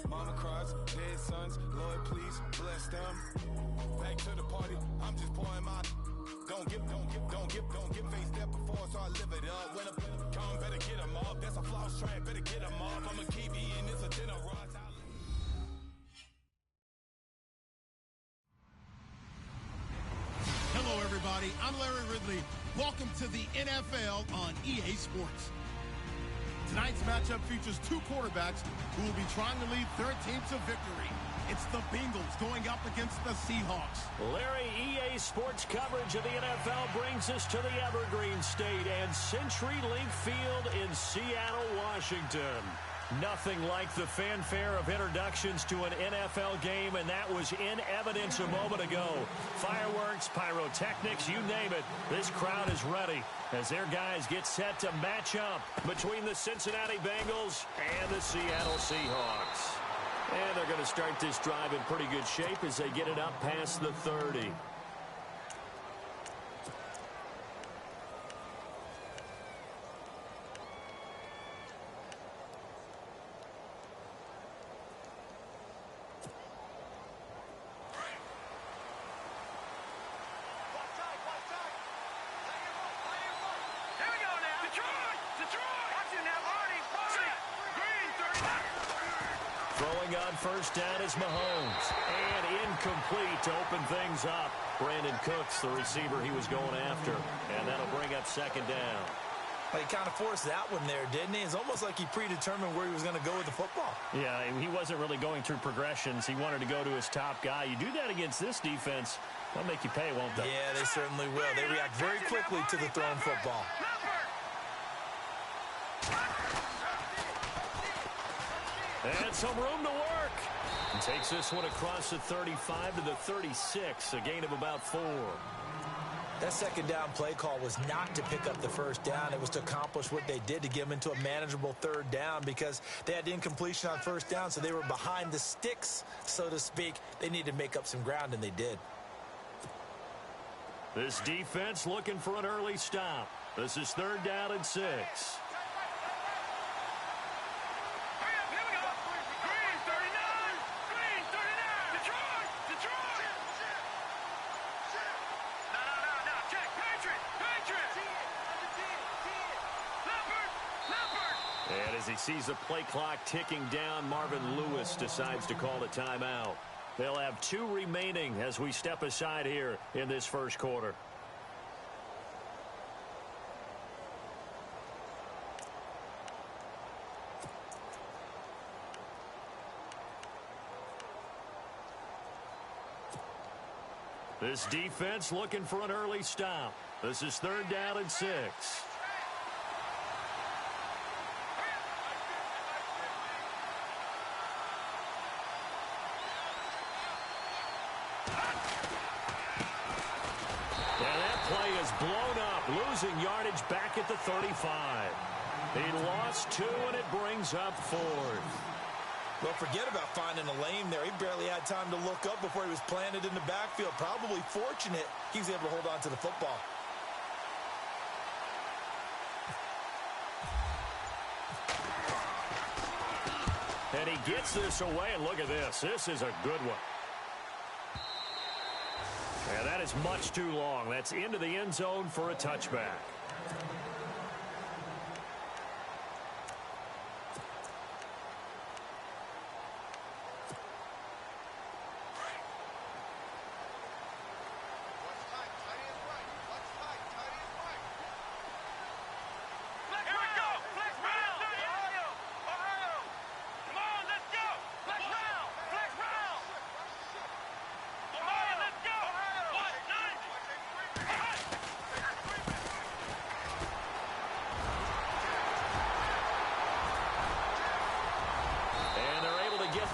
Mama cries, dead sons, Lord please bless them. Back to the party, I'm just pouring my. Don't get face step before, so I live it up. When a come, better get him up. That's a floss track, better get him up. I'ma keep eating this a dinner run. Hello, everybody. I'm Larry Ridley. Welcome to the NFL on EA Sports. Tonight's matchup features two quarterbacks who will be trying to lead their team to victory. It's the Bengals going up against the Seahawks. Larry, EA Sports coverage of the NFL brings us to the Evergreen State and CenturyLink Field in Seattle, Washington. Nothing like the fanfare of introductions to an NFL game, and that was in evidence a moment ago. Fireworks, pyrotechnics, you name it. This crowd is ready as their guys get set to match up between the Cincinnati Bengals and the Seattle Seahawks. And they're going to start this drive in pretty good shape as they get it up past the 30. Throwing on first down is Mahomes. And incomplete to open things up. Brandon Cooks, the receiver he was going after. And that'll bring up second down. Well, he kind of forced that one there, didn't he? It's almost like he predetermined where he was going to go with the football. Yeah, he wasn't really going through progressions. He wanted to go to his top guy. You do that against this defense, they'll make you pay, won't they? Yeah, they certainly will. They react very quickly to the thrown football. And some room to work. And takes this one across the 35 to the 36, a gain of about 4. That second down play call was not to pick up the first down. It was to accomplish what they did to get them into a manageable third down because they had incompletion on first down, so they were behind the sticks, so to speak. They needed to make up some ground, and they did. This defense looking for an early stop. This is third down and 6. And as he sees the play clock ticking down, Marvin Lewis decides to call a timeout. They'll have 2 remaining as we step aside here in this first quarter. This defense looking for an early stop. This is third down and 6. Blown up, losing yardage back at the 35. He lost 2, and it brings up 4th. Well, forget about finding a lane there. He barely had time to look up before he was planted in the backfield. Probably fortunate he was able to hold on to the football. And he gets this away, and look at this. This is a good one. Yeah, that is much too long. That's into the end zone for a touchback.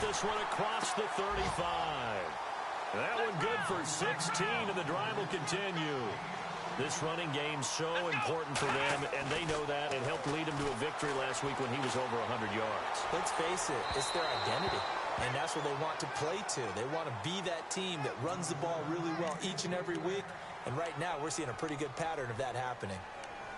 This one across the 35. That one good for 16, and the drive will continue. This running game so important for them, and they know that. It helped lead them to a victory last week when he was over 100 yards. Let's face it, it's their identity, and that's what they want to play to. They want to be that team that runs the ball really well each and every week, and right now we're seeing a pretty good pattern of that happening.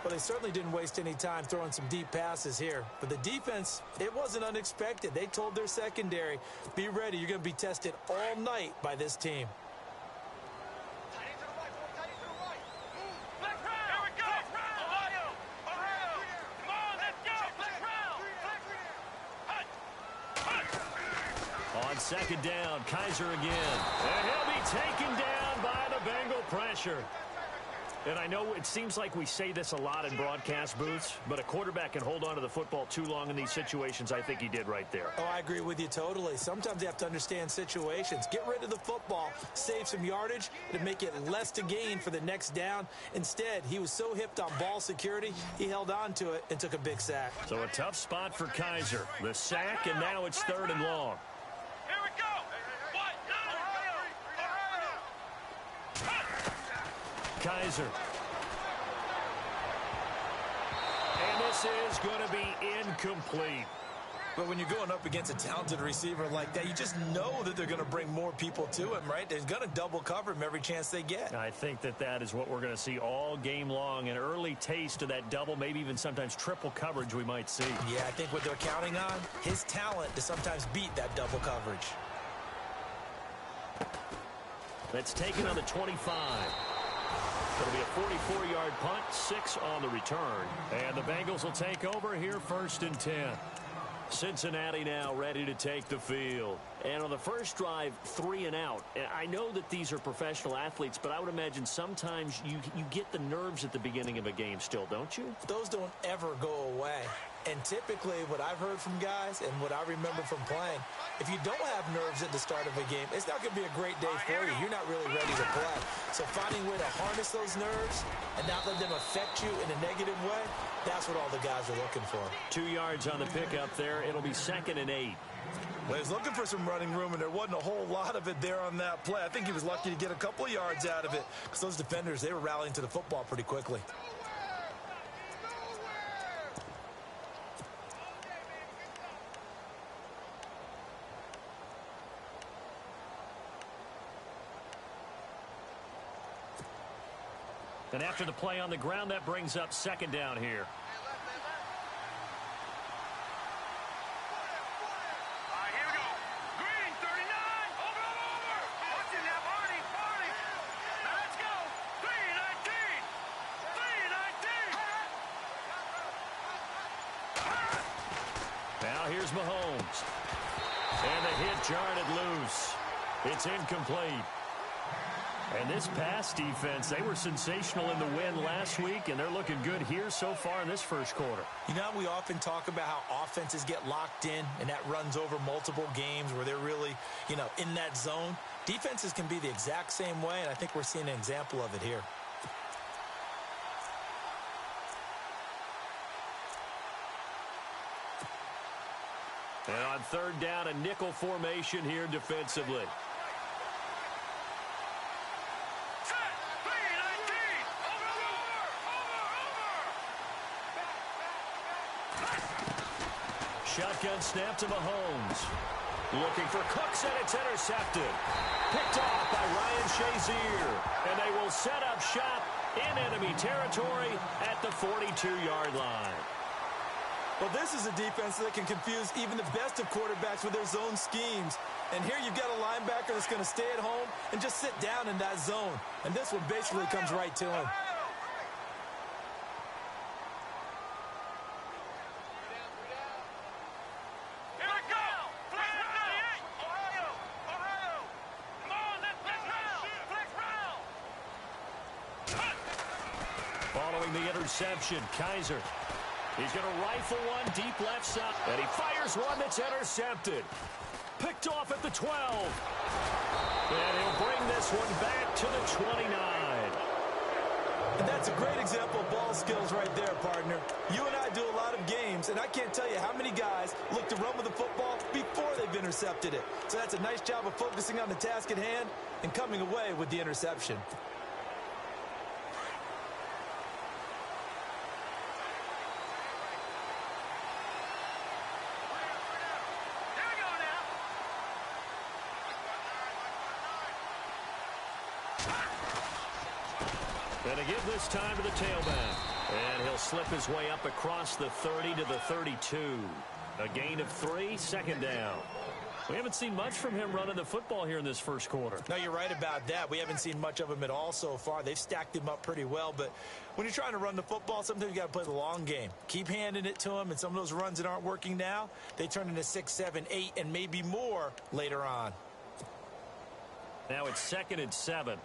Well, they certainly didn't waste any time throwing some deep passes here. But the defense, it wasn't unexpected. They told their secondary, be ready. You're going to be tested all night by this team. On second down, Kaiser again. And he'll be taken down by the Bengal pressure. And I know it seems like we say this a lot in broadcast booths, but a quarterback can hold on to the football too long in these situations. I think he did right there. Oh, I agree with you totally. Sometimes you have to understand situations. Get rid of the football, save some yardage, to make it less to gain for the next down. Instead, he was so hipped on ball security, he held on to it and took a big sack. So a tough spot for Kaiser. The sack, and now it's 3rd and long. Kaiser. And this is going to be incomplete. But when you're going up against a talented receiver like that, you just know that they're going to bring more people to him, right? They're going to double cover him every chance they get. I think that is what we're going to see all game long. An early taste of that double, maybe even sometimes triple coverage we might see. Yeah, I think what they're counting on, his talent to sometimes beat that double coverage. That's taken on the 25. It'll be a 44-yard punt, 6 on the return. And the Bengals will take over here 1st and 10. Cincinnati now ready to take the field. And on the first drive, 3 and out. I know that these are professional athletes, but I would imagine sometimes you get the nerves at the beginning of a game still, don't you? Those don't ever go away. And typically what I've heard from guys and what I remember from playing, if you don't have nerves at the start of a game, it's not going to be a great day for you. You're not really ready to play. So finding a way to harness those nerves and not let them affect you in a negative way, that's what all the guys are looking for. 2 yards on the pickup there. It'll be 2nd and 8. Well, he was looking for some running room, and there wasn't a whole lot of it there on that play. I think he was lucky to get a couple of yards out of it because those defenders, they were rallying to the football pretty quickly. And after the play on the ground, that brings up 2nd down here. Now here's Mahomes. And the hit jarred it loose. It's incomplete. And this pass defense, they were sensational in the win last week, and they're looking good here so far in this first quarter. You know, we often talk about how offenses get locked in, and that runs over multiple games where they're really, in that zone. Defenses can be the exact same way, and I think we're seeing an example of it here. And on 3rd down, a nickel formation here defensively. Shotgun snap to Mahomes. Looking for Cooks, and it's intercepted. Picked off by Ryan Shazier. And they will set up shop in enemy territory at the 42-yard line. Well, this is a defense that can confuse even the best of quarterbacks with their zone schemes. And here you've got a linebacker that's going to stay at home and just sit down in that zone. And this one basically comes right to him. Following the interception, Kaiser. He's going to rifle one deep left side. And he fires one that's intercepted. Picked off at the 12. And he'll bring this one back to the 29. And that's a great example of ball skills right there, partner. You and I do a lot of games, and I can't tell you how many guys look to run with the football before they've intercepted it. So that's a nice job of focusing on the task at hand and coming away with the interception. And to give this time to the tailback. And he'll slip his way up across the 30 to the 32. A gain of 3, second down. We haven't seen much from him running the football here in this first quarter. No, you're right about that. We haven't seen much of him at all so far. They've stacked him up pretty well, but when you're trying to run the football, sometimes you got to play the long game. Keep handing it to him, and some of those runs that aren't working now, they turn into 6, 7, 8, and maybe more later on. Now it's 2nd and 7.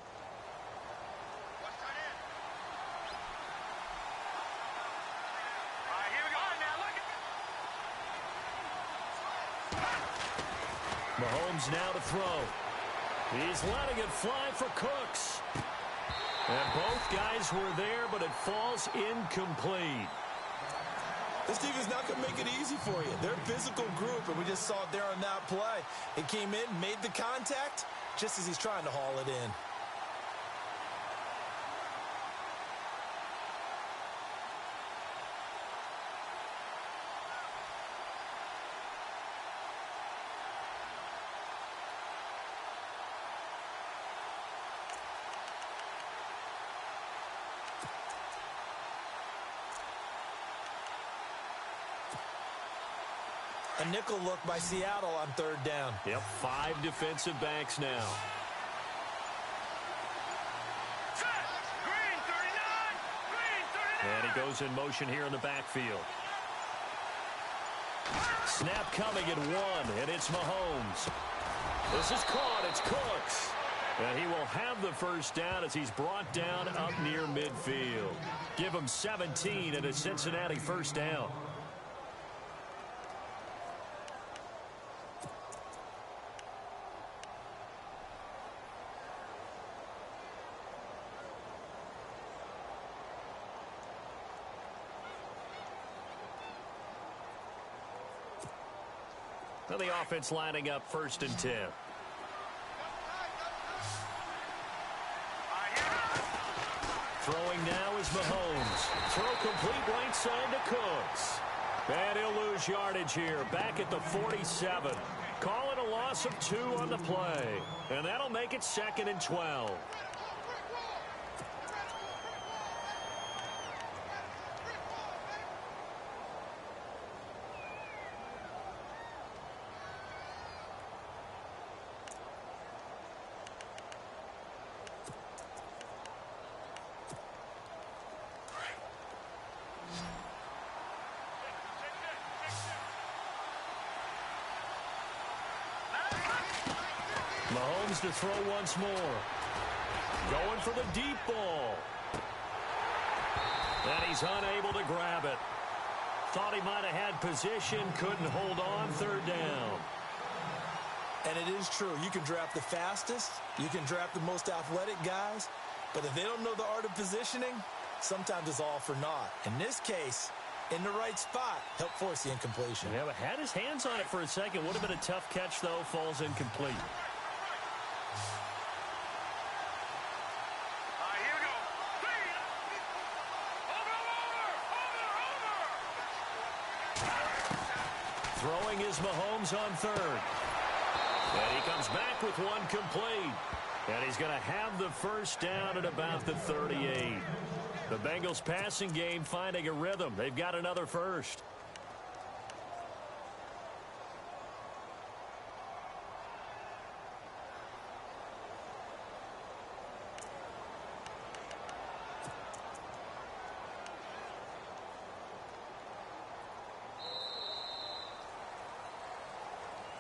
Mahomes now to throw. He's letting it fly for Cooks. And both guys were there, but it falls incomplete. This team is not going to make it easy for you. They're a physical group, and we just saw it there on that play. It came in, made the contact, just as he's trying to haul it in. A nickel look by Seattle on 3rd down. Yep, 5 defensive backs now. And he goes in motion here in the backfield. Snap coming at 1, and it's Mahomes. This is caught. It's Cooks. And he will have the first down as he's brought down up near midfield. Give him 17 and a Cincinnati first down. Now the offense lining up 1st and 10. Throwing now is Mahomes. Throw complete right side to Cooks. And he'll lose yardage here. Back at the 47. Call it a loss of 2 on the play. And that'll make it 2nd and 12. Mahomes to throw once more. Going for the deep ball. And he's unable to grab it. Thought he might have had position, couldn't hold on, 3rd down. And it is true. You can draft the fastest. You can draft the most athletic guys. But if they don't know the art of positioning, sometimes it's all for naught. In this case, in the right spot, help force the incompletion. Yeah, but had his hands on it for a second. Would have been a tough catch, though. Falls incomplete. Throwing is Mahomes on 3rd. And he comes back with 1 complete. And he's going to have the first down at about the 38. The Bengals passing game finding a rhythm. They've got another first.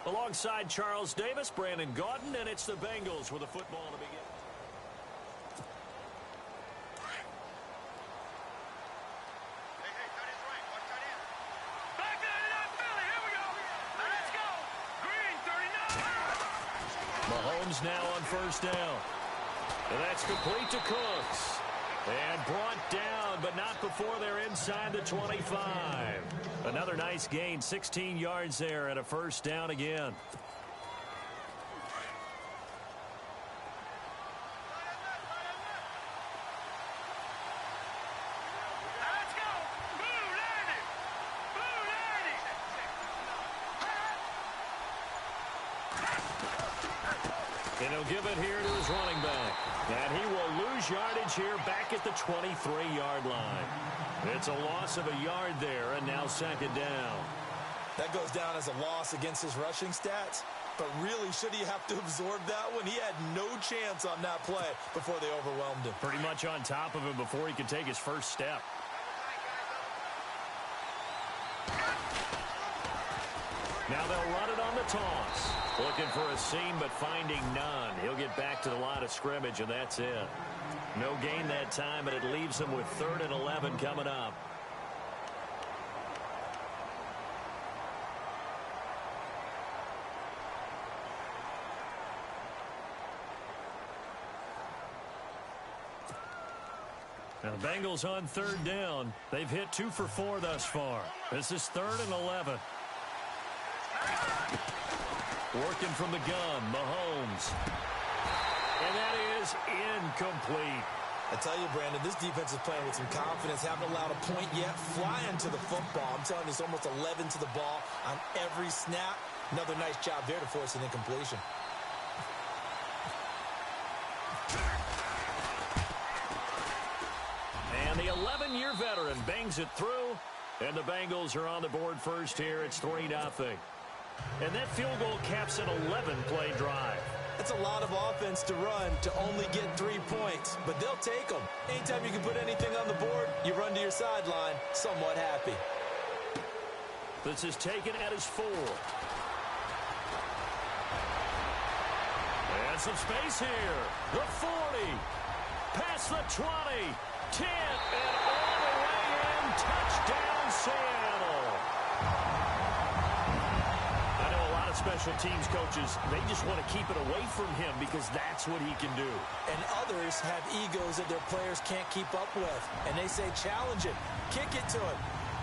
Alongside Charles Davis, Brandon Gaudin, and it's the Bengals with the football to begin. Mahomes now on 1st down. And that's complete to Cooks. And brought down, but not before they're inside the 25. Another nice gain, 16 yards there, and a first down again. And he'll give it here to his running back. And he will lose yardage here back at the 23-yard line. It's a loss of a yard there, and now second down. That goes down as a loss against his rushing stats. But really, should he have to absorb that one? He had no chance on that play before they overwhelmed him. Pretty much on top of him before he could take his first step. Now they'll run it on the toss. Looking for a seam, but finding none. He'll get back to the line of scrimmage, and that's it. No gain that time, and it leaves him with 3rd and 11 coming up. Now the Bengals on 3rd down. They've hit 2 for 4 thus far. This is 3rd and 11. Working from the gun, Mahomes. And that is incomplete. I tell you, Brandon, this defense is playing with some confidence. Haven't allowed a point yet. Flying to the football. I'm telling you, it's almost 11 to the ball on every snap. Another nice job there to force an incompletion. And the 11-year veteran bangs it through. And the Bengals are on the board first here. It's 3-0. And that field goal caps an 11-play drive. That's a lot of offense to run to only get 3 points, but they'll take them. Anytime you can put anything on the board, you run to your sideline somewhat happy. This is taken at his 4. And some space here. The 40. Past the 20. 10. And all the way in. Touchdown, Seattle. Special teams coaches, they just want to keep it away from him because that's what he can do. And others have egos that their players can't keep up with. And they say, challenge it. Kick it to him.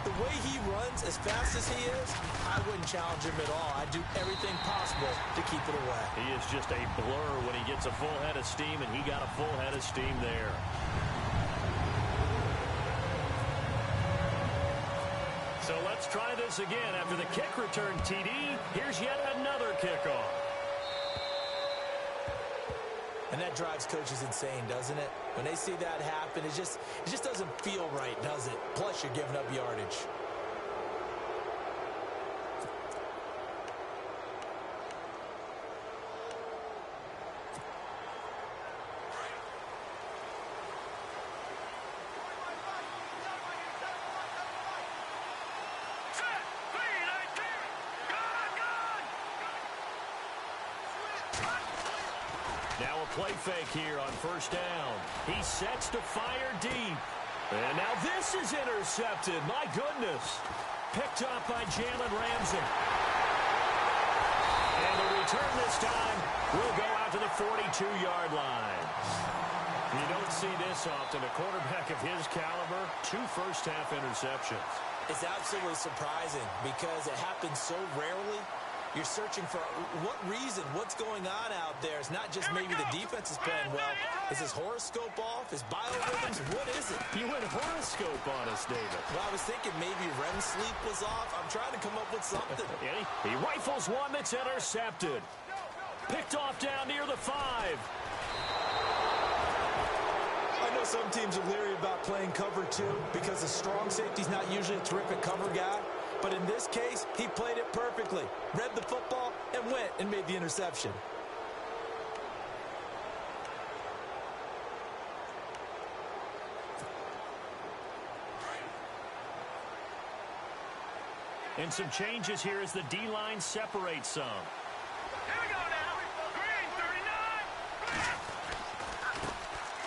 The way he runs as fast as he is, I wouldn't challenge him at all. I'd do everything possible to keep it away. He is just a blur when he gets a full head of steam, and he got a full head of steam there. So let's try this again. After the kick return TD, here's yet another kickoff. And that drives coaches insane, doesn't it? When they see that happen, it just doesn't feel right, does it? Plus, you're giving up yardage. Now a play fake here on first down. He sets to fire deep. And now this is intercepted. My goodness. Picked up by Jalen Ramsey. And the return this time will go out to the 42-yard line. You don't see this often. A quarterback of his caliber, 2 first-half interceptions. It's absolutely surprising because it happens so rarely. You're searching for what reason, what's going on out there. It's not just maybe the defense is playing well. Is his horoscope off? His biorhythms? What is it? You went horoscope on us, David. Well, I was thinking maybe REM sleep was off. I'm trying to come up with something. He rifles one that's intercepted. Picked off down near the 5. I know some teams are leery about playing cover 2 because a strong safety's not usually a terrific cover guy. But in this case, he played it perfectly. Read the football and went and made the interception. And some changes here as the D-line separates some. Here we go now. Green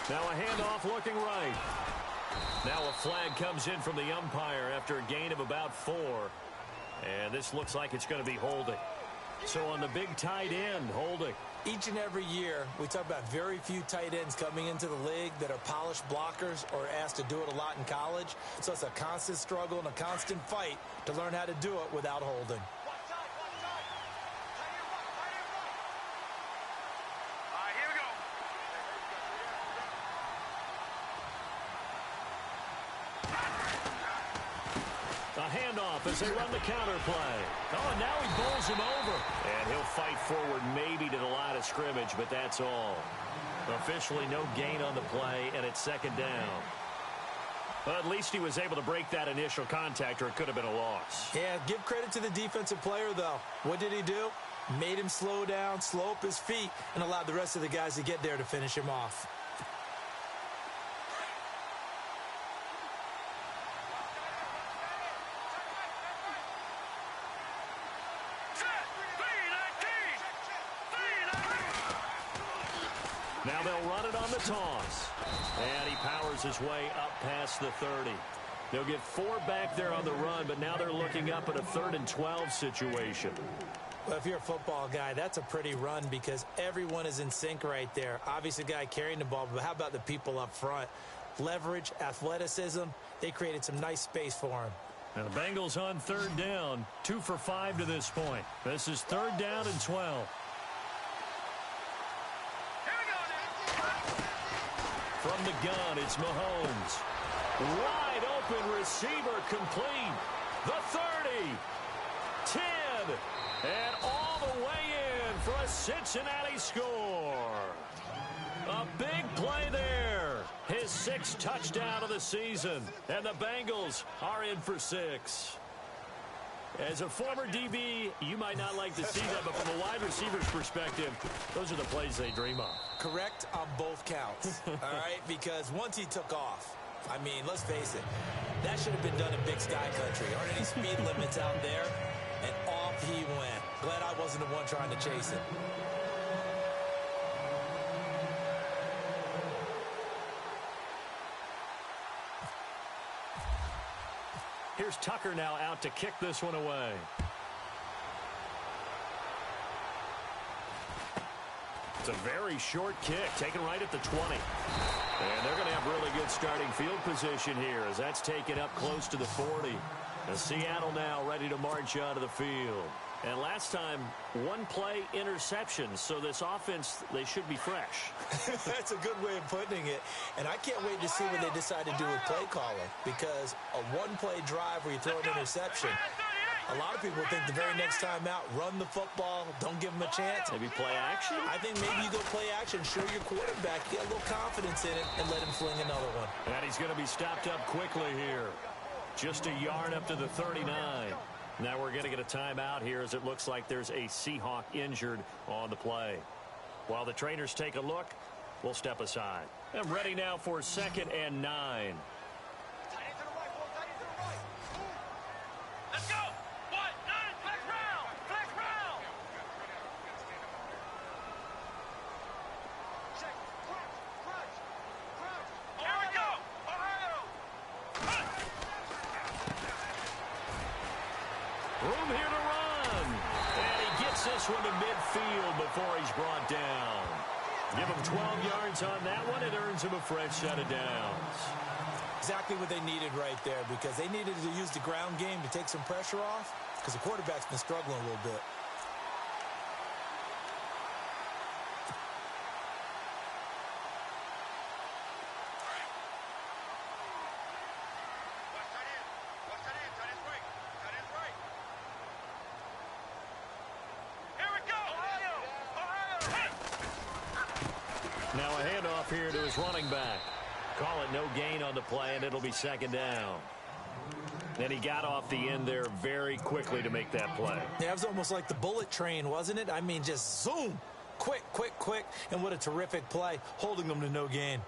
39. Now a handoff looking right. Now a flag comes in from the umpire after a gain of about 4. And this looks like it's going to be holding. So on the big tight end, holding. Each and every year, we talk about very few tight ends coming into the league that are polished blockers or asked to do it a lot in college. So it's a constant struggle and a constant fight to learn how to do it without holding. A handoff as they run the counter play. Oh, and now he bowls runs him over. And he'll fight forward maybe to the line of scrimmage, but that's all. Officially no gain on the play, and it's second down. Well, at least he was able to break that initial contact, or it could have been a loss. Yeah, give credit to the defensive player, though. What did he do? Made him slow down, slow up his feet, and allowed the rest of the guys to get there to finish him off. Now they'll run it on the toss. And he powers his way up past the 30. They'll get 4 back there on the run, but now they're looking up at a 3rd and 12 situation. Well, if you're a football guy, that's a pretty run because everyone is in sync right there. Obviously, the guy carrying the ball, but how about the people up front? Leverage, athleticism, they created some nice space for him. Now the Bengals on 3rd down, 2 for 5 to this point. This is 3rd down and 12. From the gun, it's Mahomes. Wide open receiver complete. The 30, 10, and all the way in for a Cincinnati score. A big play there. His 6th touchdown of the season. And the Bengals are in for 6. As a former DB, you might not like to see that, but from a wide receiver's perspective, those are the plays they dream of. Correct on both counts, all right? Because once he took off, I mean, let's face it, that should have been done in Big Sky Country. Aren't any speed limits out there? And off he went. Glad I wasn't the one trying to chase it. Here's Tucker now out to kick this one away. It's a very short kick, taken right at the 20. And they're going to have really good starting field position here as that's taken up close to the 40. And Seattle now ready to march onto the field. And last time, 1-play interception, so this offense, they should be fresh. That's a good way of putting it. And I can't wait to see what they decide to do with play calling, because a 1-play drive where you throw an interception, a lot of people think the very next time out, run the football, don't give them a chance. Maybe play action? I think maybe you go play action, show your quarterback, get a little confidence in it, and let him fling another one. And he's going to be stopped up quickly here. Just a yard up to the 39. Now we're going to get a timeout here as it looks like there's a Seahawk injured on the play. While the trainers take a look, we'll step aside. I'm ready now for 2nd and 9. Let's go! 1, 9, flex round! Flex round! Here we go! Ohio! Room here to run. And he gets this one to midfield before he's brought down. Give him 12 yards on that one. It earns him a fresh set of downs. Exactly what they needed right there, because they needed to use the ground game to take some pressure off, because the quarterback's been struggling a little bit. Now a handoff here to his running back. Call it no gain on the play, and it'll be 2nd down. Then he got off the end there very quickly to make that play. Yeah, it was almost like the bullet train, wasn't it? I mean, just zoom. Quick, quick, quick. And what a terrific play, holding them to no gain.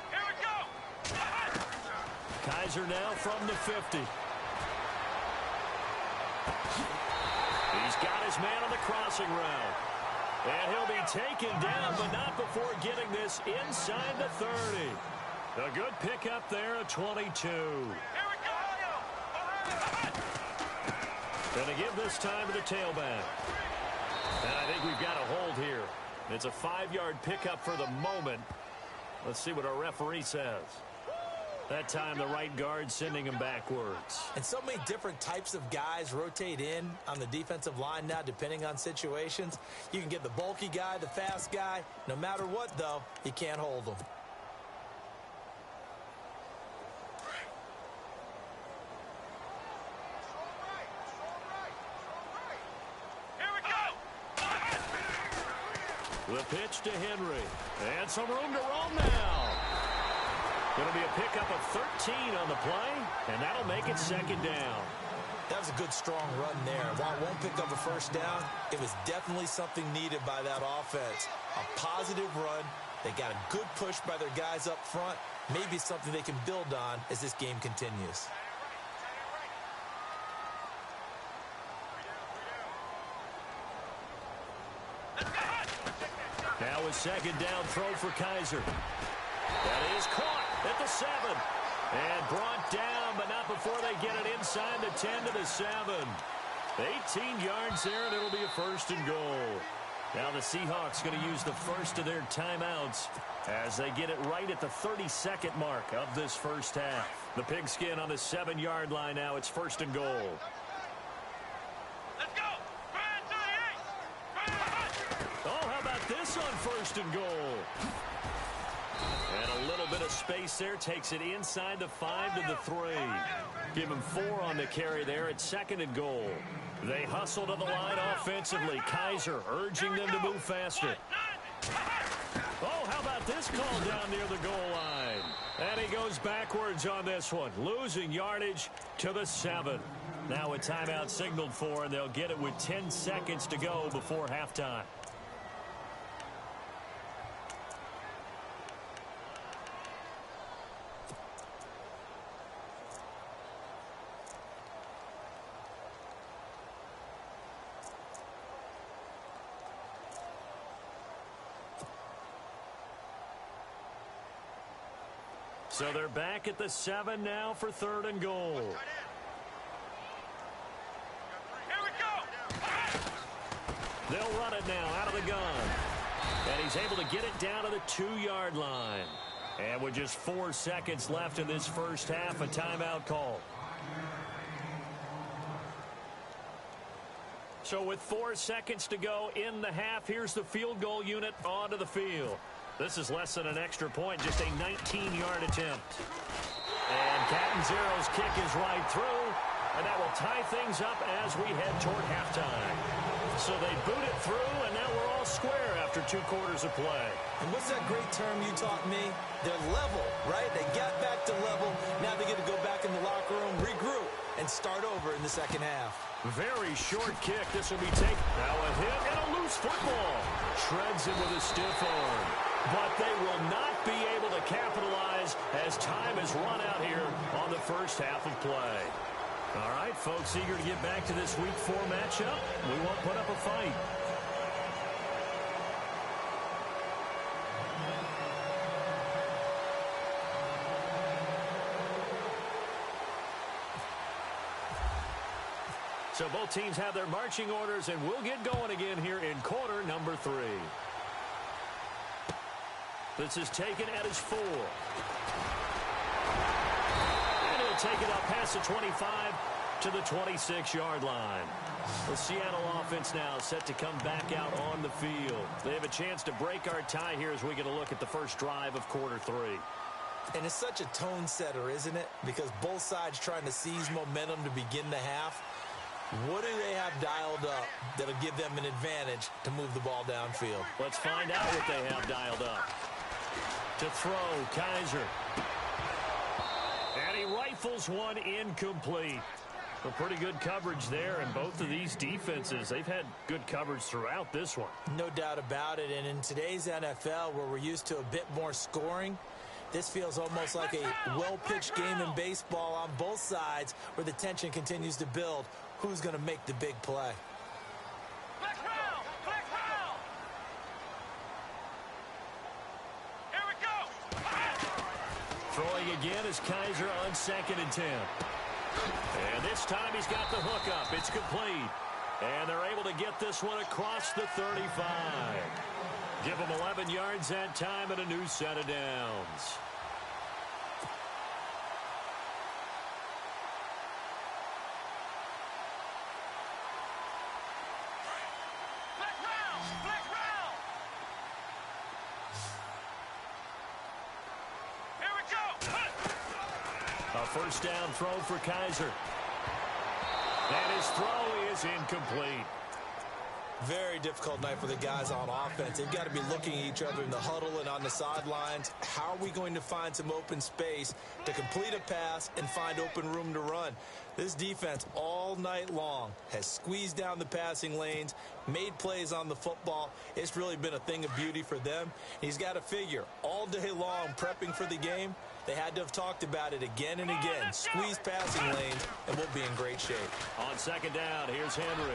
Here we go! Kaiser now from the 50. He's got his man on the crossing route. And he'll be taken down, but not before getting this inside the 30. A good pickup there at 22. Here we go! Going to give this time to the tailback. And I think we've got a hold here. It's a 5-yard pickup for the moment. Let's see what our referee says. That time the right guard sending him backwards. And so many different types of guys rotate in on the defensive line now, depending on situations. You can get the bulky guy, the fast guy. No matter what, though, you can't hold them. The pitch to Henry. And some room to roam now. It'll be a pickup of 13 on the play, and that'll make it second down. That was a good, strong run there. While it won't pick up a first down, it was definitely something needed by that offense. A positive run. They got a good push by their guys up front. Maybe something they can build on as this game continues. Now a second down throw for Kaiser. That is caught at the 7. And brought down, but not before they get it inside the 10 to the 7. 18 yards there, and it'll be a first and goal. Now the Seahawks going to use the first of their timeouts as they get it right at the 32nd mark of this first half. The Pigskin on the 7-yard line now. It's first and goal. Let's go! Oh, how about this on first and goal? And a little bit of space there. Takes it inside the 5 to the 3. Give him 4 on the carry there at second and goal. They hustle to the line offensively. Kaiser urging them to move faster. Oh, how about this call down near the goal line? And he goes backwards on this one. Losing yardage to the 7. Now a timeout signaled for, and they'll get it with 10 seconds to go before halftime. So they're back at the 7 now for third and goal. Here we go! They'll run it now out of the gun. And he's able to get it down to the 2-yard line. And with just 4 seconds left in this first half, a timeout call. So with 4 seconds to go in the half, here's the field goal unit onto the field. This is less than an extra point, just a 19-yard attempt. And Catanzero's kick is right through, and that will tie things up as we head toward halftime. So they boot it through, and now we're all square after 2 quarters of play. And what's that great term you taught me? They're level, right? They got back to level. Now they get to go back in the locker room, regroup, and start over in the second half. Very short kick. This will be taken. Now a hit and a loose football. Shreds him with a stiff arm. But they will not be able to capitalize as time has run out here on the first half of play. All right, folks, eager to get back to this Week 4 matchup. We won't put up a fight. So both teams have their marching orders, and we'll get going again here in quarter number 3. This is taken at his 4. And he'll take it up past the 25 to the 26-yard line. The Seattle offense now set to come back out on the field. They have a chance to break our tie here as we get a look at the first drive of quarter 3. And it's such a tone setter, isn't it? Because both sides trying to seize momentum to begin the half. What do they have dialed up that'll give them an advantage to move the ball downfield? Let's find out what they have dialed up. To throw, Kaiser. And he rifles one incomplete. A pretty good coverage there, and both of these defenses, they've had good coverage throughout this one. No doubt about it, and in today's NFL, where we're used to a bit more scoring, this feels almost like a well-pitched game in baseball on both sides where the tension continues to build. Who's going to make the big play? Flex round! Flex round! Here we go! Throwing again is Kaiser on 2nd and 10. And this time he's got the hook up. It's complete. And they're able to get this one across the 35. Give them 11 yards that time and a new set of downs. Flex round! Flex round! Here we go! A first down throw for Kaiser. And his throw is incomplete. Very difficult night for the guys on offense. They've got to be looking at each other in the huddle and on the sidelines. How are we going to find some open space to complete a pass and find open room to run? This defense all night long has squeezed down the passing lanes, made plays on the football. It's really been a thing of beauty for them. He's got to figure all day long prepping for the game. They had to have talked about it again and again. Squeeze passing lanes, and we'll be in great shape. On second down, here's Henry.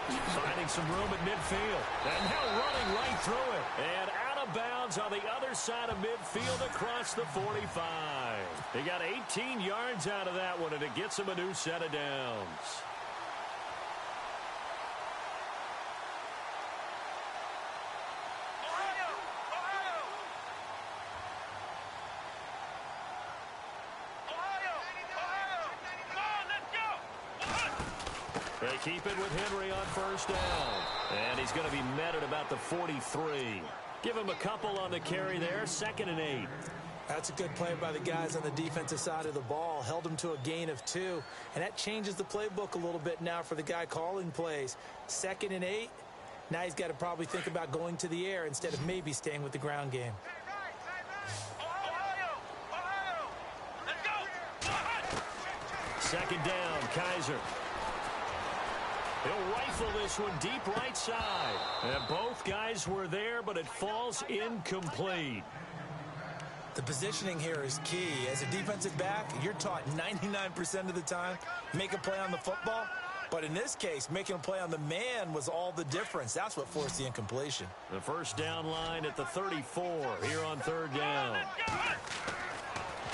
Finding some room at midfield. And now running right through it. And out of bounds on the other side of midfield across the 45. He got 18 yards out of that one, and it gets him a new set of downs. They keep it with Henry on first down. And he's going to be met at about the 43. Give him a couple on the carry there. 2nd and 8. That's a good play by the guys on the defensive side of the ball. Held him to a gain of 2. And that changes the playbook a little bit now for the guy calling plays. 2nd and 8. Now he's got to probably think about going to the air instead of maybe staying with the ground game. Second down, Kaiser. He'll rifle this one deep right side. And both guys were there, but it falls incomplete. The positioning here is key. As a defensive back, you're taught 99% of the time, make a play on the football. But in this case, making a play on the man was all the difference. That's what forced the incompletion. The first down line at the 34 here on third down.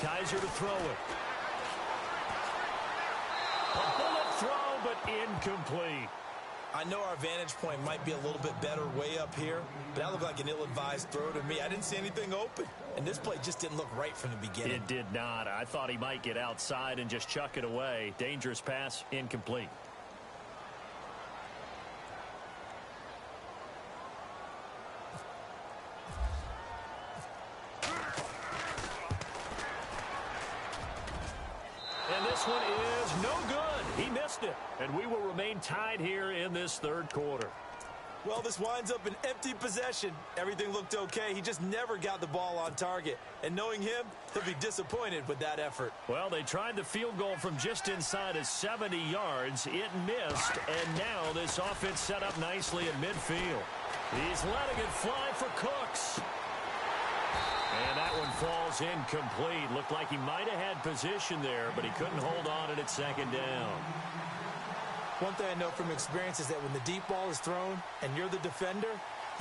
Kaiser to throw it. A bullet throw, but incomplete. I know our vantage point might be a little bit better way up here, but that looked like an ill-advised throw to me. I didn't see anything open, and this play just didn't look right from the beginning. It did not. I thought he might get outside and just chuck it away. Dangerous pass, incomplete. And this one is no good. He missed it. And we will remain tied here in this third quarter. Well, this winds up an empty possession. Everything looked okay. He just never got the ball on target. And knowing him, he'll be disappointed with that effort. Well, they tried the field goal from just inside of 70 yards. It missed. And now this offense set up nicely at midfield. He's letting it fly for Cooks. And that one falls incomplete. Looked like he might have had position there, but he couldn't hold on at second down. One thing I know from experience is that when the deep ball is thrown and you're the defender,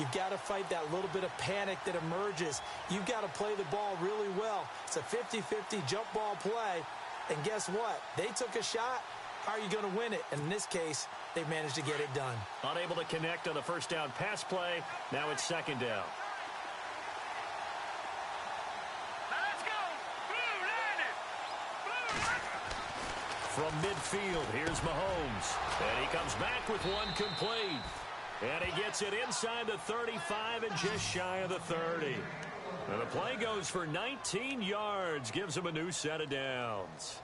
you've got to fight that little bit of panic that emerges. You've got to play the ball really well. It's a 50-50 jump ball play. And guess what? They took a shot. How are you going to win it? And in this case, they managed to get it done. Unable to connect on the first down pass play. Now it's second down. From midfield, here's Mahomes. And he comes back with one complete. And he gets it inside the 35 and just shy of the 30. And the play goes for 19 yards. Gives him a new set of downs.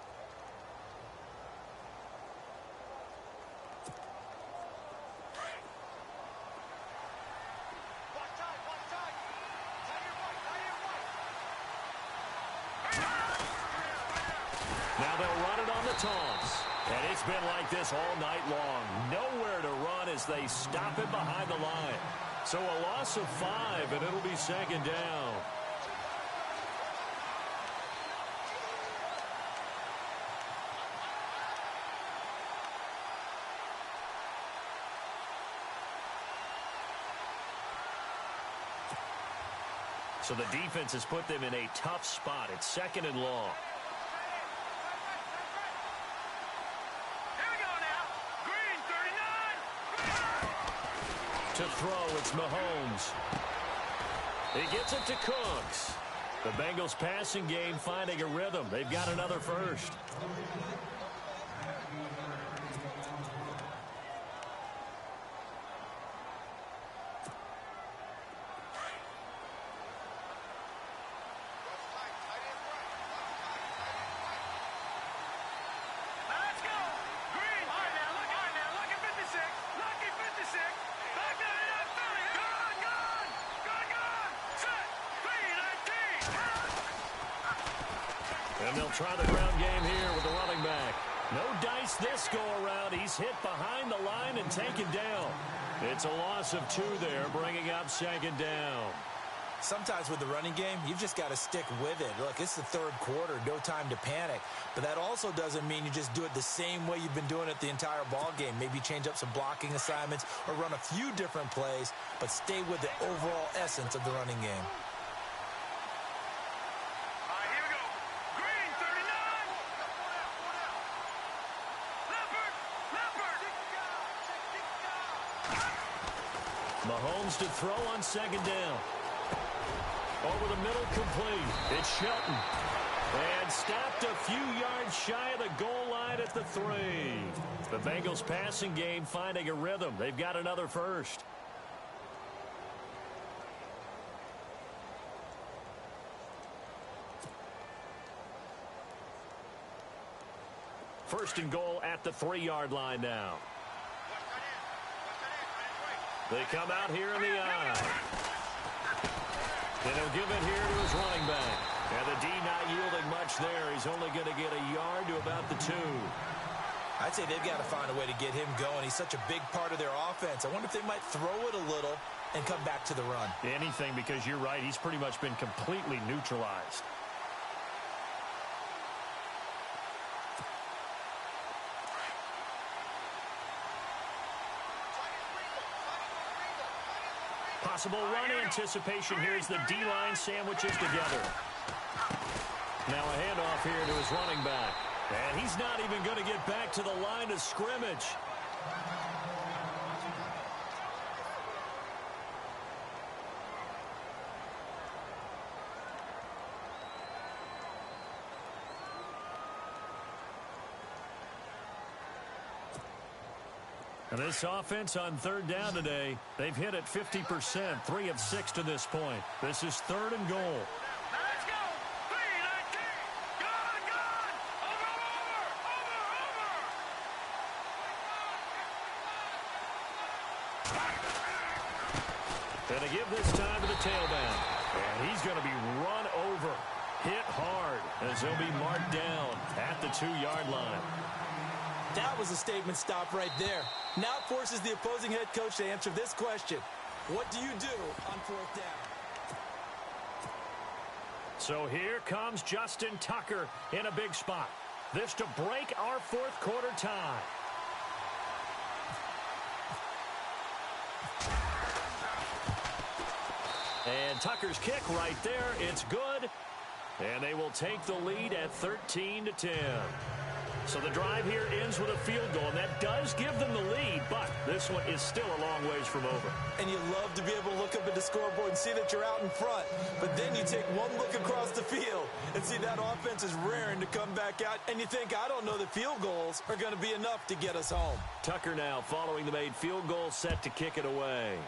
Now they'll run it on the toss. And it's been like this all night long. Nowhere to run as they stop it behind the line. So a loss of 5, and it'll be second down. So the defense has put them in a tough spot. It's second and long. To throw, it's Mahomes. He gets it to Cooks. The Bengals passing game finding a rhythm. They've got another first. And they'll try the ground game here with the running back. No dice this go-around. He's hit behind the line and taken down. It's a loss of 2 there, bringing up second down. Sometimes with the running game, you've just got to stick with it. Look, it's the third quarter, no time to panic. But that also doesn't mean you just do it the same way you've been doing it the entire ball game. Maybe change up some blocking assignments or run a few different plays, but stay with the overall essence of the running game. All right, here we go. Green, 39. Leopard. Mahomes to throw on second down. Over the middle, complete. It's Shelton. And stopped a few yards shy of the goal line at the 3. The Bengals passing game finding a rhythm. They've got another first. First and goal at the 3-yard line now. They come out here in the eye. And he'll give it here to his running back. And the D not yielding much there. He's only going to get a yard to about the 2. I'd say they've got to find a way to get him going. He's such a big part of their offense. I wonder if they might throw it a little and come back to the run. Anything, because you're right. He's pretty much been completely neutralized. Possible run anticipation here as the D-line sandwiches together. Now a handoff here to his running back. And he's not even going to get back to the line of scrimmage. And this offense on third down today, they've hit it 50%, 3 of 6 to this point. This is third and goal. Now let's go. 3-19. Gone. Over. And to give this time to the tailback. And he's going to be run over, hit hard, as he'll be marked down at the 2-yard line. That was a statement stop right there. Now it forces the opposing head coach to answer this question. What do you do on 4th down? So here comes Justin Tucker in a big spot. This to break our 4th quarter tie. And Tucker's kick right there. It's good. And they will take the lead at 13-10. So the drive here ends with a field goal, and that does give them the lead, but this one is still a long ways from over. And you love to be able to look up at the scoreboard and see that you're out in front, but then you take one look across the field and see that offense is raring to come back out, and you think, I don't know that field goals are going to be enough to get us home. Tucker now following the made field goal, set to kick it away.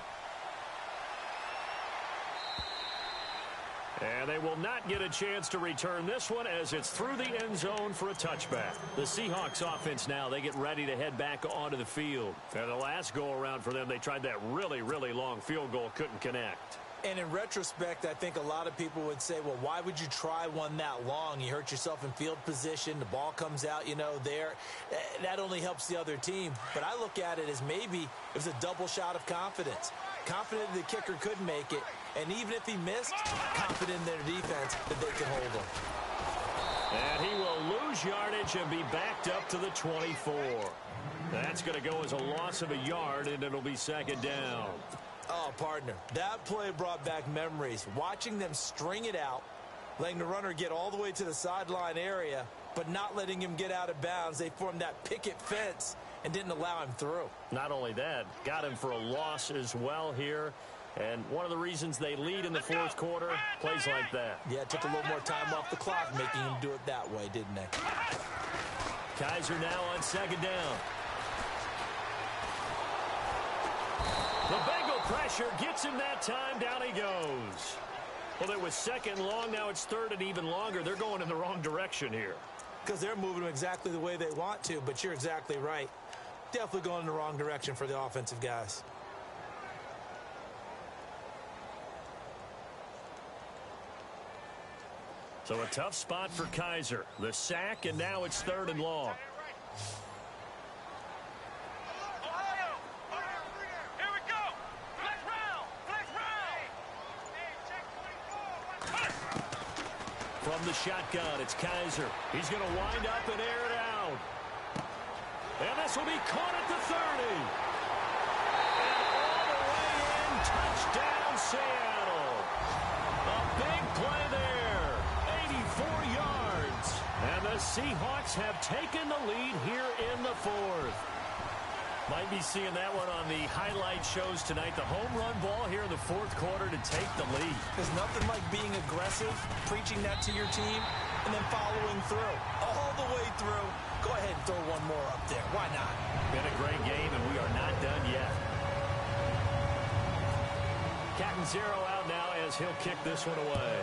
And they will not get a chance to return this one as it's through the end zone for a touchback. The Seahawks offense now, they get ready to head back onto the field. And the last go-around for them, they tried that really, really long field goal, couldn't connect. And in retrospect, I think a lot of people would say, well, why would you try one that long? You hurt yourself in field position. The ball comes out, there. That only helps the other team. But I look at it as maybe it was a double shot of confidence. Confident the kicker could make it. And even if he missed, confident in their defense that they can hold him. And he will lose yardage and be backed up to the 24. That's going to go as a loss of a yard, and it'll be second down. Oh, partner, that play brought back memories. Watching them string it out, letting the runner get all the way to the sideline area, but not letting him get out of bounds. They formed that picket fence and didn't allow him through. Not only that, got him for a loss as well here. And one of the reasons they lead in the 4th quarter, plays like that. Yeah, it took a little more time off the clock, making him do it that way, didn't they? Kaiser now on second down. The Bengal pressure gets him that time. Down he goes. Well, it was second long. Now it's third and even longer. They're going in the wrong direction here. Because they're moving exactly the way they want to, but you're exactly right. Definitely going in the wrong direction for the offensive guys. So a tough spot for Kaiser. The sack, and now it's 3rd and long. From the shotgun, it's Kaiser. He's going to wind up and air it out. And this will be caught at the 30. And all the way in, touchdown Seattle. A big play there, 84 yards. And the Seahawks have taken the lead here in the 4th. Might be seeing that one on the highlight shows tonight. The home run ball here in the 4th quarter to take the lead. There's nothing like being aggressive, preaching that to your team, and then following through. All the way through. Go ahead and throw one more up there. Why not? Been a great game, and we are not done yet. Cat and zero out now as he'll kick this one away.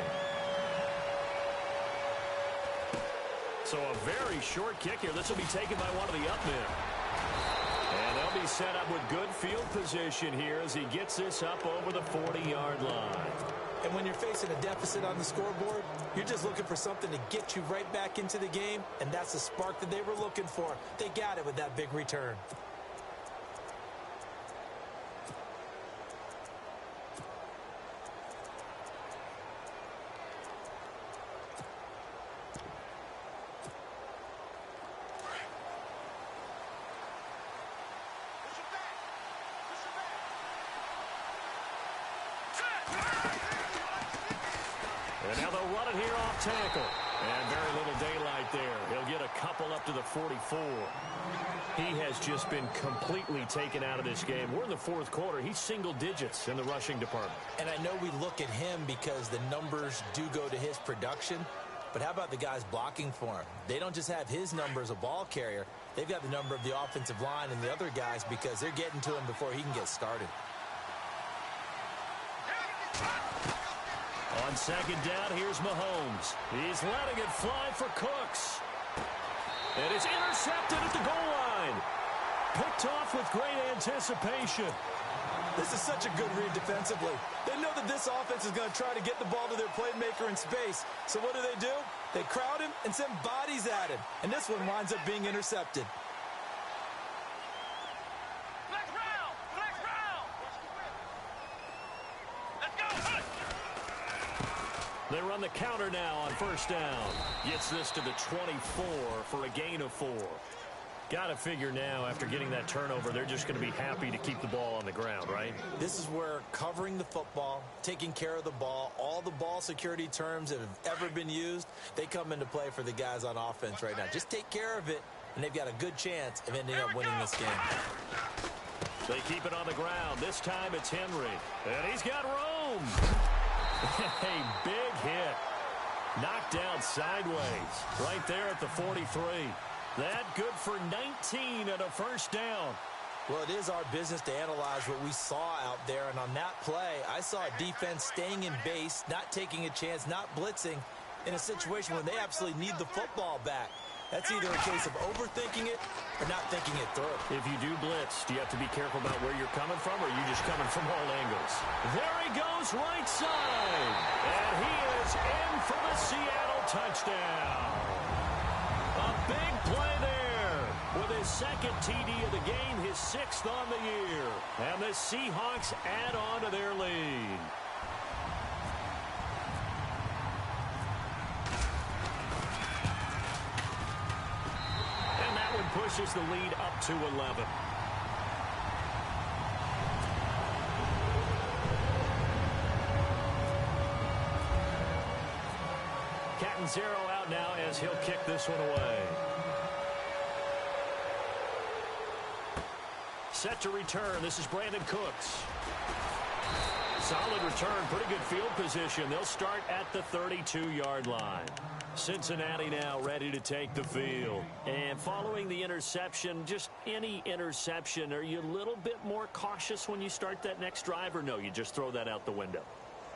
So a very short kick here. This will be taken by one of the up men. And they'll be set up with good field position here as he gets this up over the 40-yard line. And when you're facing a deficit on the scoreboard, you're just looking for something to get you right back into the game, and that's the spark that they were looking for. They got it with that big return. And now they'll run it here off tackle. And very little daylight there. He'll get a couple up to the 44. He has just been completely taken out of this game. We're in the 4th quarter. He's single digits in the rushing department. And I know we look at him because the numbers do go to his production. But how about the guys blocking for him? They don't just have his number as a ball carrier. They've got the number of the offensive line and the other guys because they're getting to him before he can get started. On 2nd down, here's Mahomes. He's letting it fly for Cooks. And it's intercepted at the goal line. Picked off with great anticipation. This is such a good read defensively. They know that this offense is going to try to get the ball to their playmaker in space. So what do? They crowd him and send bodies at him. And this one winds up being intercepted. They run the counter now on 1st down. Gets this to the 24 for a gain of 4. Got to figure now, after getting that turnover, they're just going to be happy to keep the ball on the ground, right? This is where covering the football, taking care of the ball, all the ball security terms that have ever been used, they come into play for the guys on offense right now. Just take care of it, and they've got a good chance of ending up winning this game. They keep it on the ground. This time it's Henry. And he's got room. A big hit. Knocked down sideways. Right there at the 43. That good for 19 and a 1st down. Well, it is our business to analyze what we saw out there. And on that play, I saw a defense staying in base, not taking a chance, not blitzing, in a situation where they absolutely need the football back. That's either a case of overthinking it or not thinking it through. If you do blitz, do you have to be careful about where you're coming from, or are you just coming from all angles? There he goes, right side. And he is in for the Seattle touchdown. A big play there with his 2nd TD of the game, his 6th on the year. And the Seahawks add on to their lead. Pushes the lead up to 11. Cat and zero out now as he'll kick this one away. Set to return. This is Brandon Cooks. Solid return. Pretty good field position. They'll start at the 32-yard line. Cincinnati now ready to take the field. And following the interception, just any interception, are you a little bit more cautious when you start that next drive, or no, you just throw that out the window?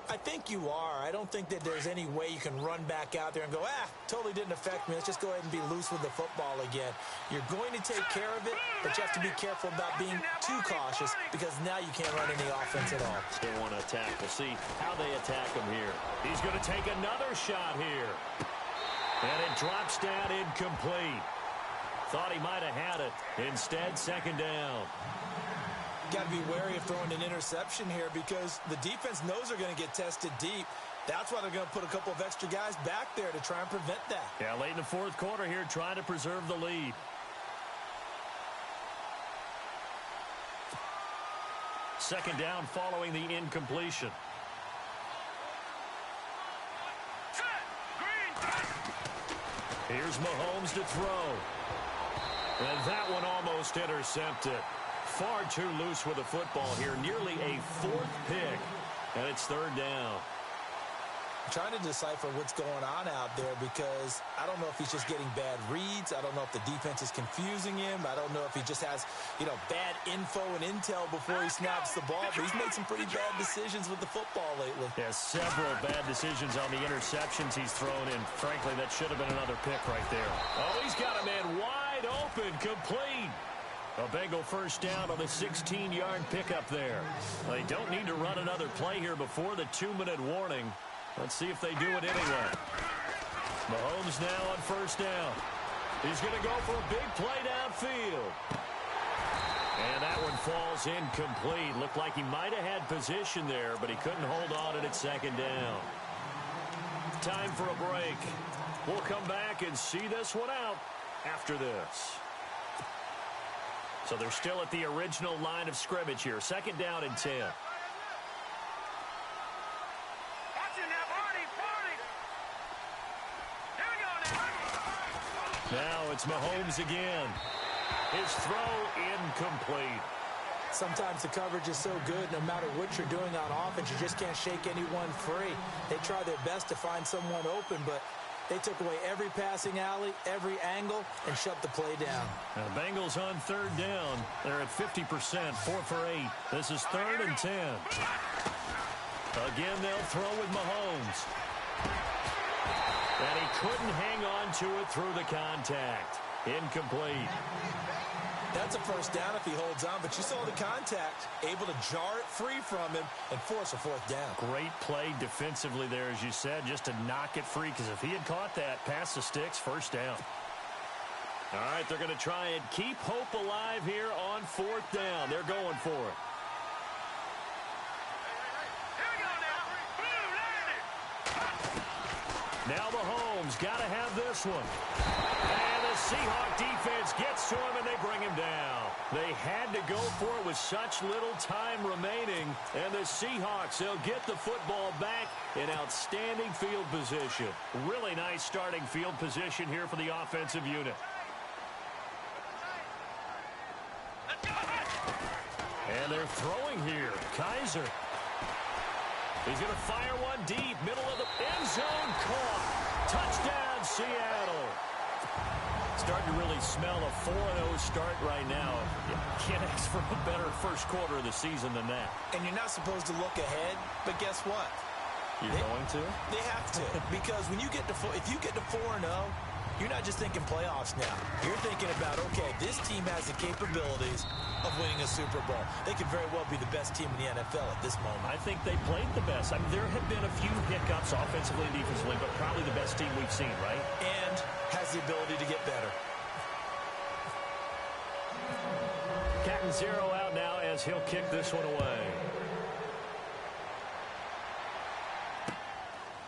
I think you are. I don't think that there's any way you can run back out there and go, totally didn't affect me. Let's just go ahead and be loose with the football again. You're going to take care of it, but you have to be careful about being too cautious because now you can't run any offense at all. They want to attack. We'll see how they attack him here. He's going to take another shot here. And it drops down incomplete. Thought he might have had it. Instead, second down. Got to be wary of throwing an interception here because the defense knows they're going to get tested deep. That's why they're going to put a couple of extra guys back there to try and prevent that. Yeah, late in the fourth quarter here, trying to preserve the lead. Second down following the incompletion. Here's Mahomes to throw. And that one almost intercepted. Far too loose with the football here. Nearly a fourth pick. And it's third down. I'm trying to decipher what's going on out there because I don't know if he's just getting bad reads. I don't know if the defense is confusing him. I don't know if he just has, bad info and intel before he snaps the ball. But he's made some pretty bad decisions with the football lately. Yeah, several bad decisions on the interceptions he's thrown in. Frankly, that should have been another pick right there. Oh, he's got a man wide open, complete. A Bengal first down on the 16-yard pickup there. They don't need to run another play here before the 2-minute warning. Let's see if they do it anyway. Mahomes now on first down. He's going to go for a big play downfield. And that one falls incomplete. Looked like he might have had position there, but he couldn't hold on at second down. Time for a break. We'll come back and see this one out after this. So they're still at the original line of scrimmage here. Second down and 10. Now it's Mahomes again. His throw incomplete. Sometimes the coverage is so good, no matter what you're doing on offense, you just can't shake anyone free. They try their best to find someone open, but they took away every passing alley, every angle, and shut the play down. Now, the Bengals on third down. They're at 50%, 4 for 8. This is third and 10. Again, they'll throw with Mahomes. And he couldn't hang on to it through the contact. Incomplete. That's a first down if he holds on, but you saw the contact, able to jar it free from him and force a fourth down. Great play defensively there, as you said, just to knock it free, because if he had caught that, past the sticks, first down. All right, they're going to try and keep hope alive here on fourth down. They're going for it. Now Mahomes got to have this one. And the Seahawk defense gets to him, and they bring him down. They had to go for it with such little time remaining. And the Seahawks, they'll get the football back in outstanding field position. Really nice starting field position here for the offensive unit. And they're throwing here. Kaiser. He's going to fire one deep, middle of the end zone, caught. Touchdown, Seattle. Starting to really smell a 4-0 start right now. You can't ask for a better first quarter of the season than that. And you're not supposed to look ahead, but guess what? You're going to? They have to, because when you get to if you get to 4-0, you're not just thinking playoffs now. You're thinking about, okay, this team has the capabilities of winning a Super Bowl. They could very well be the best team in the NFL at this moment. I think they played the best. I mean, there have been a few hiccups offensively and defensively, but probably the best team we've seen, right? And has the ability to get better. Captain Zero out now as he'll kick this one away.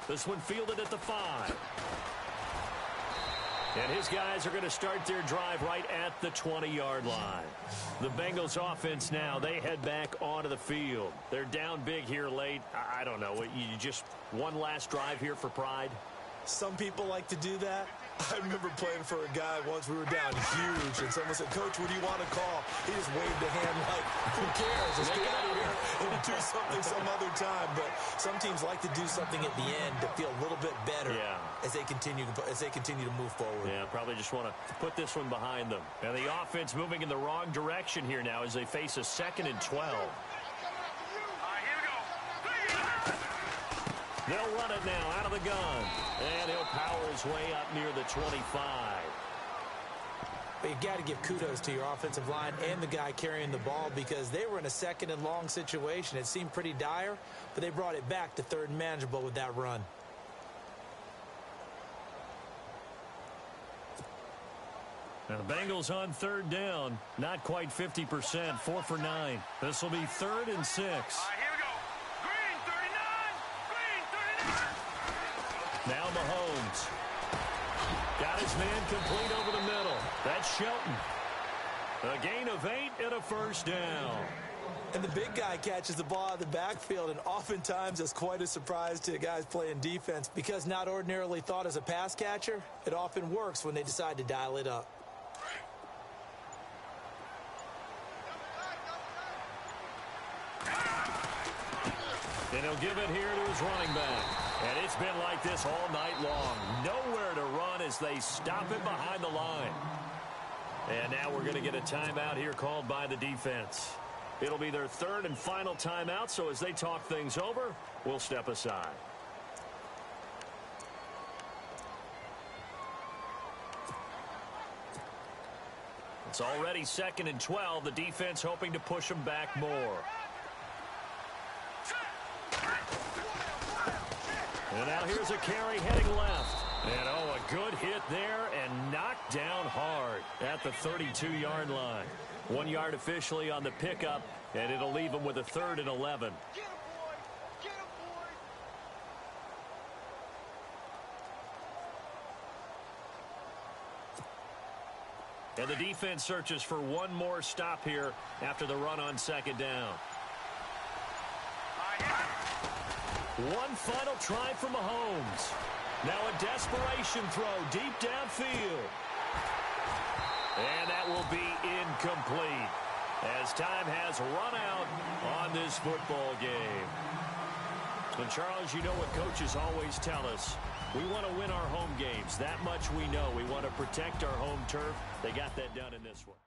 This one fielded at the 5. And his guys are going to start their drive right at the 20-yard line. The Bengals offense now, they head back onto the field. They're down big here late. I don't know. You just one last drive here for pride? Some people like to do that. I remember playing for a guy once we were down huge, and someone said, "Coach, what do you want to call?" He just waved a hand like, who cares? Let's get out of here and do something some other time. But some teams like to do something at the end to feel a little bit better as they continue to move forward. Yeah, probably just want to put this one behind them. And the offense moving in the wrong direction here now as they face a 2nd and 12. They'll run it now out of the gun. And he'll power his way up near the 25. But you got to give kudos to your offensive line and the guy carrying the ball because they were in a second and long situation. It seemed pretty dire, but they brought it back to third and manageable with that run. Now the Bengals on third down. Not quite 50%. 4 for 9. This will be 3rd and 6. All right, here we go. Green 39. Green 39. Now Mahomes. Got his man complete over the middle. That's Shelton. A gain of 8 and a first down. And the big guy catches the ball out of the backfield, and oftentimes it's quite a surprise to guys playing defense because not ordinarily thought as a pass catcher, it often works when they decide to dial it up. And he'll give it here to his running back. And it's been like this all night long. Nowhere to run as they stop him behind the line. And now we're going to get a timeout here called by the defense. It'll be their 3rd and final timeout, so as they talk things over, we'll step aside. It's already 2nd and 12. The defense hoping to push them back more. And now here's a carry heading left. And, oh, a good hit there and knocked down hard at the 32-yard line. 1 yard officially on the pickup, and it'll leave him with a 3rd and 11. Get him, boy. Get him, boy. And the defense searches for one more stop here after the run on 2nd down. One final try for Mahomes. Now a desperation throw deep downfield. And that will be incomplete as time has run out on this football game. And Charles, you know what coaches always tell us. We want to win our home games. That much we know. We want to protect our home turf. They got that done in this one.